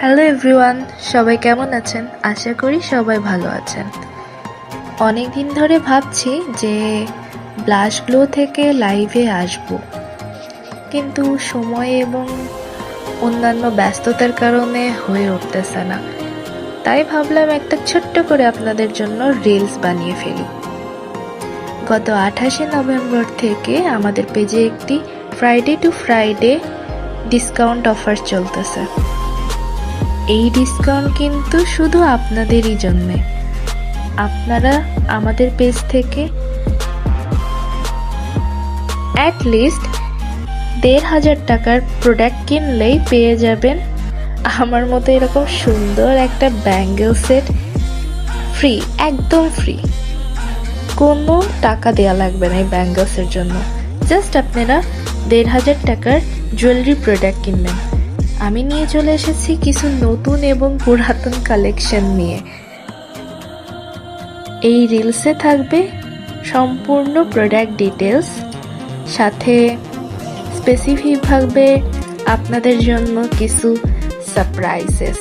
Hello everyone, সবাই কেমন আছেন? আশা করি সবাই ভালো আছেন। অনেক দিন ধরে ভাবছি যে ব্লাশ গ্লো থেকে লাইভে আসব, কিন্তু সময় এবং অন্যান্য ব্যস্ততার কারণে হয়ে উঠতেছে না। তাই ভাবলাম একটা ছোট্ট করে আপনাদের জন্য রিলস বানিয়ে ফেলি। গত 28শে নভেম্বর থেকে আমাদের পেজে একটি Friday two Friday discount offer চলতেছে। এই ডিসকাউন্ট কিন্তু শুধু আপনাদেরই জন্যে। আপনারা আমাদের পেজ থেকে অ্যাটলিস্ট ১,৫০০ টাকার প্রোডাক্ট কিনলেই পেয়ে যাবেন আমার মতো এরকম সুন্দর একটা ব্যাঙ্গেল সেট ফ্রি, একদম ফ্রি। কোনো টাকা দেওয়া লাগবে না এই ব্যাঙ্গেলসের জন্য। জাস্ট আপনারা ১,৫০০ টাকার জুয়েলারি প্রোডাক্ট কিনবেন। আমি নিয়ে চলে এসেছি কিছু নতুন এবং পুরাতন কালেকশন নিয়ে। এই রিলসে থাকবে সম্পূর্ণ প্রোডাক্ট ডিটেলস, সাথে স্পেসিফিকভাবে আপনাদের জন্য কিছু সারপ্রাইজেস।